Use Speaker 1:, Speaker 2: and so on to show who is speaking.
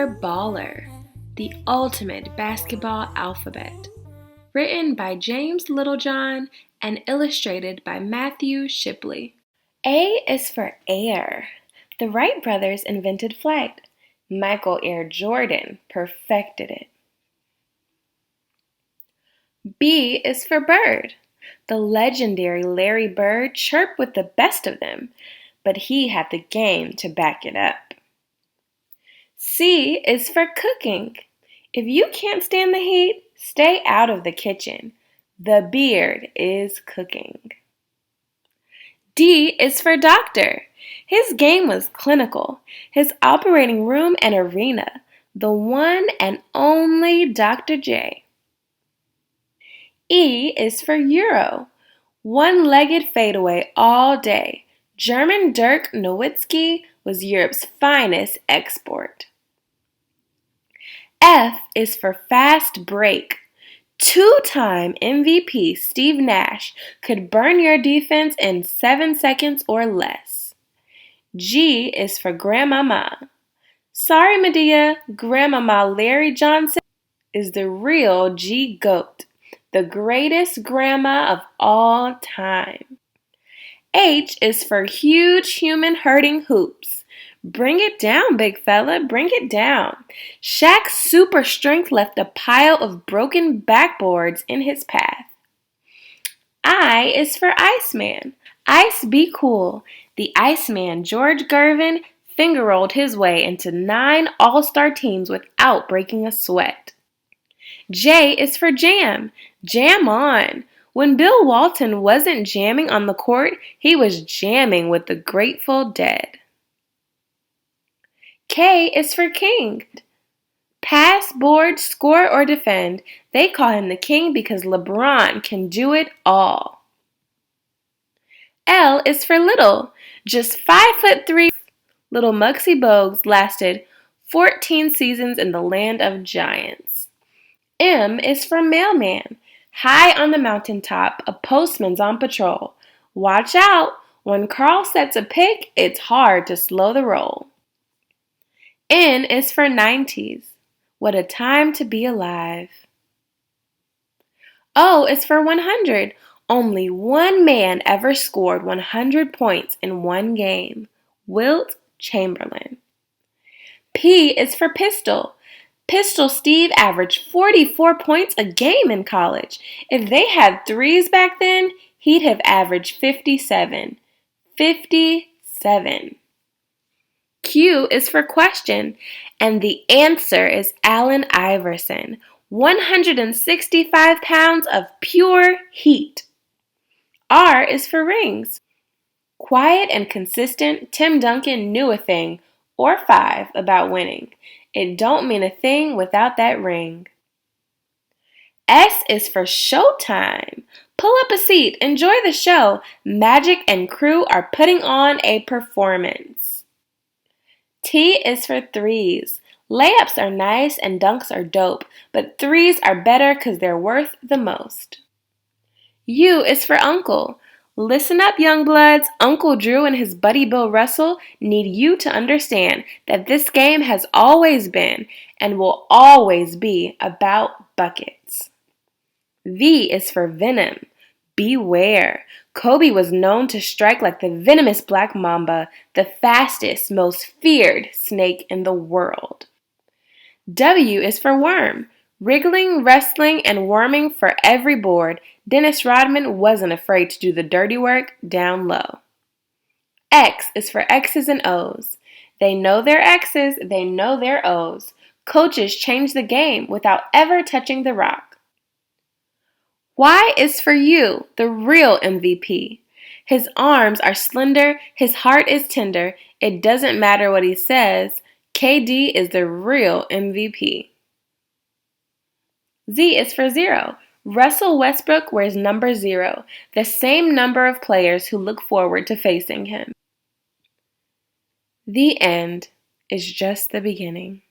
Speaker 1: for baller, the ultimate basketball alphabet. Written by James Littlejohn and illustrated by Matthew Shipley. A is for air. The Wright brothers invented flight. Michael Air Jordan perfected it. B is for bird. The legendary Larry Bird chirped with the best of them, but he had the game to back it up. C is for cooking. If you can't stand the heat, stay out of the kitchen. The beard is cooking. D is for doctor. His game was clinical. His operating room and arena. The one and only Dr. J. E is for Euro. One-legged fadeaway all day. German Dirk Nowitzki was Europe's finest export. F is for fast break. Two-time MVP Steve Nash could burn your defense in 7 seconds or less. G is for Grandmama. Sorry, Medea, Grandmama Larry Johnson is the real G-GOAT, the greatest grandma of all time. H is for huge human hurting hoops. Bring it down, big fella, bring it down. Shaq's super strength left a pile of broken backboards in his path. I is for Iceman. Ice be cool. The Iceman, George Gervin, finger-rolled his way into 9 all-star teams without breaking a sweat. J is for jam. Jam on. When Bill Walton wasn't jamming on the court, he was jamming with the Grateful Dead. K is for king. Pass, board, score, or defend. They call him the king because LeBron can do it all. L is for little. Just 5'3", little Muggsy Bogues lasted 14 seasons in the land of giants. M is for mailman. High on the mountaintop, a postman's on patrol. Watch out, when Carl sets a pick, it's hard to slow the roll. N is for 90s. What a time to be alive. O is for 100. Only one man ever scored 100 points in one game. Wilt Chamberlain. P is for pistol. Pistol Steve averaged 44 points a game in college. If they had threes back then, he'd have averaged 57. 57. Q is for question, and the answer is Allen Iverson. 165 pounds of pure heat. R is for rings. Quiet and consistent, Tim Duncan knew a thing, or 5, about winning. It don't mean a thing without that ring. S is for showtime. Pull up a seat, enjoy the show. Magic and crew are putting on a performance. T is for threes. Layups are nice and dunks are dope, but threes are better because they're worth the most. U is for uncle. Listen up, young bloods. Uncle Drew and his buddy Bill Russell need you to understand that this game has always been and will always be about buckets. V is for venom. Beware. Kobe was known to strike like the venomous black mamba, the fastest, most feared snake in the world. W is for worm. Wriggling, wrestling, and worming for every board, Dennis Rodman wasn't afraid to do the dirty work down low. X is for X's and O's. They know their X's, they know their O's. Coaches change the game without ever touching the rock. Y is for you, the real MVP. His arms are slender, his heart is tender. It doesn't matter what he says. KD is the real MVP. Z is for zero. Russell Westbrook wears number 0, the same number of players who look forward to facing him. The end is just the beginning.